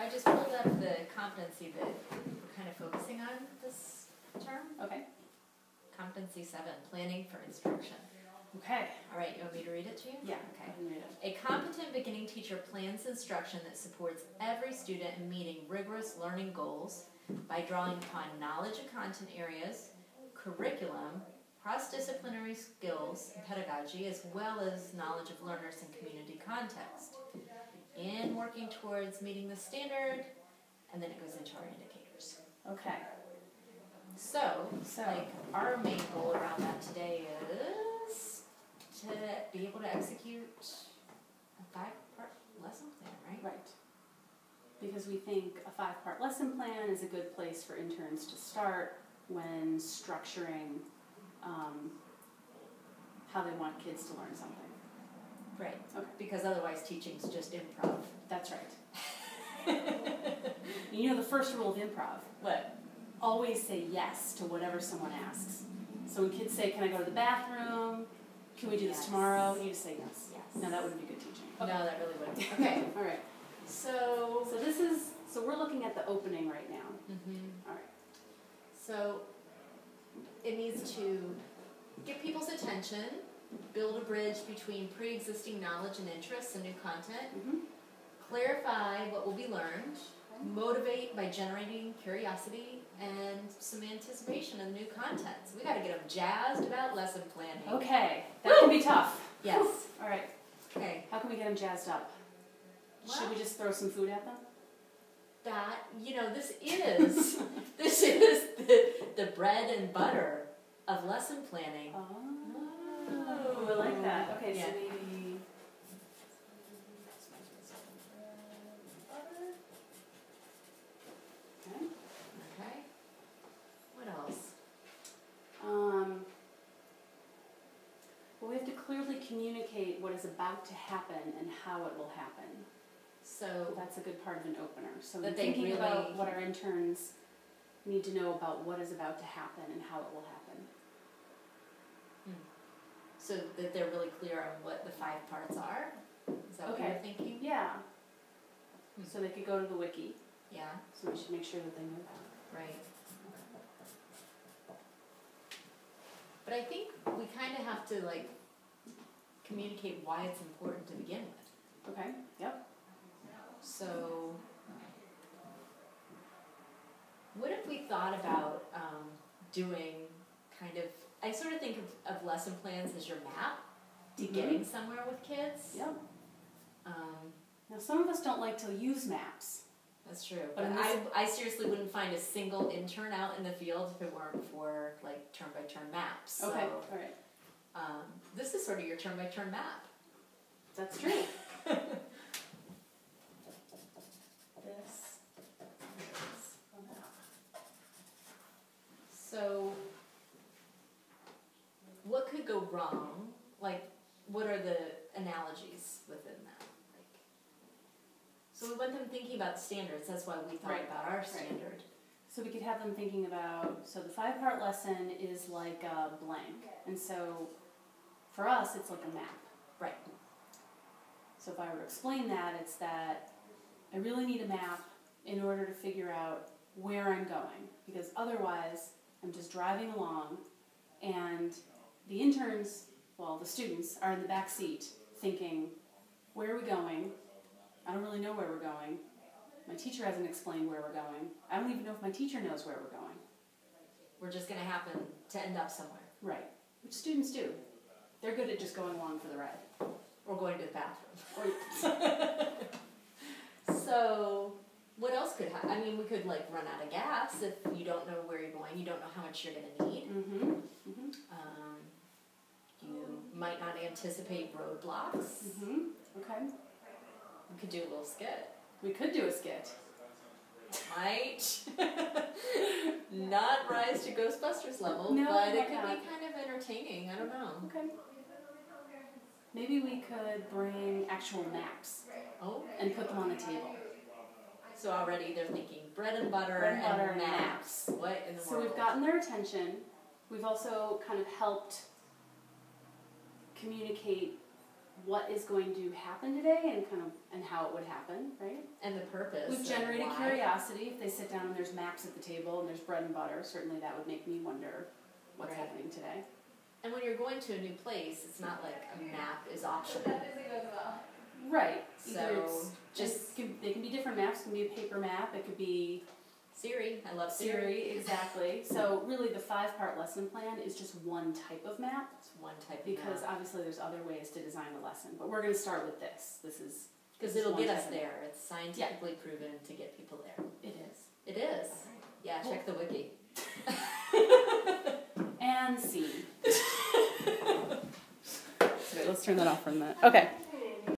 I just pulled up the competency that we're kind of focusing on this term. Okay. Competency 7, planning for instruction. Okay. All right, you want me to read it to you? Yeah. Okay. I can read it. A competent beginning teacher plans instruction that supports every student in meeting rigorous learning goals by drawing upon knowledge of content areas, curriculum, cross-disciplinary skills and pedagogy, as well as knowledge of learners in community context, and working towards meeting the standard, and then it goes into our indicators. Okay. So like, our main goal around that today is to be able to execute a 5-part lesson plan, right? Right. Because we think a 5-part lesson plan is a good place for interns to start when structuring how they want kids to learn something. Right. Okay. Because otherwise teaching's just improv. That's right. You know the first rule of improv? What? Always say yes to whatever someone asks. So when kids say, can I go to the bathroom? Can we do this tomorrow? You just say yes. Yes. No, that wouldn't be good teaching. Okay. No, that really wouldn't. Okay. All right. So we're looking at the opening right now. Mm-hmm. All right. So it needs to get people's attention, build a bridge between pre-existing knowledge and interests and new content, clarify what will be learned, motivate by generating curiosity and some anticipation of new content. So we got to get them jazzed about lesson planning. Okay, that can be tough. Yes. All right. Okay. How can we get them jazzed up? Well, should we just throw some food at them? That, this is the bread and butter of lesson planning. Oh, I like that. Okay, yeah. so maybe... Okay. Okay. What else? Well, we have to clearly communicate what is about to happen and how it will happen. So that's a good part of an opener. So that thinking really about what our interns need to know about what is about to happen and how it will happen. So that they're really clear on what the 5 parts are? Is that what you're thinking? Yeah. So they could go to the wiki. Yeah. So we should make sure that they know that. Right. But I think we kind of have to, communicate why it's important to begin with. Okay, yep. So, what if we thought about doing kind of, I sort of think of lesson plans as your map to getting somewhere with kids. Yep. Now some of us don't like to use maps. That's true. But I seriously wouldn't find a single intern out in the field if it weren't for turn-by-turn maps. So, okay, all right. This is sort of your turn-by-turn map. That's true. So, what could go wrong? What are the analogies within that? So we want them thinking about the standards. That's why we thought about our standard. So we could have them thinking about, so the 5-part lesson is like a blank. And so for us, it's like a map. Right. So if I were to explain that, it's that I really need a map in order to figure out where I'm going. Because otherwise, I'm just driving along and the interns, well, the students are in the back seat thinking, where are we going? I don't really know where we're going. My teacher hasn't explained where we're going. I don't even know if my teacher knows where we're going. We're just going to happen to end up somewhere. Right. Which students do. They're good at just going along for the ride. Or going to the bathroom. So, what else could happen? I mean, we could run out of gas if you don't know where you're going. You don't know how much you're going to need. You might not anticipate roadblocks. Okay. We could do a little skit. We could do a skit. Might not rise to Ghostbusters level, but it could be kind of entertaining. I don't know. Okay. Maybe we could bring actual maps. And put them on the table. So already they're thinking bread and butter and maps. What in the world? So we've gotten their attention. We've also kind of helped communicate what is going to happen today and how it would happen, right? And the purpose. We've generated why. curiosity. If they sit down and there's maps at the table and there's bread and butter, certainly that would make me wonder what's Right. happening today. And when you're going to a new place, it's not like a map is optional. Right. So, Either it's just they can be different maps. It can be a paper map. It could be Siri. I love Siri. Siri, exactly. So really the 5-part lesson plan is just one type of map, It's one type of because map. obviously there's other ways to design a lesson. But we're going to start with this. Because it'll one get type us of there. It's scientifically proven to get people there. It is. It is. Yeah, check the wiki. And scene. Let's turn that off for a minute. Okay.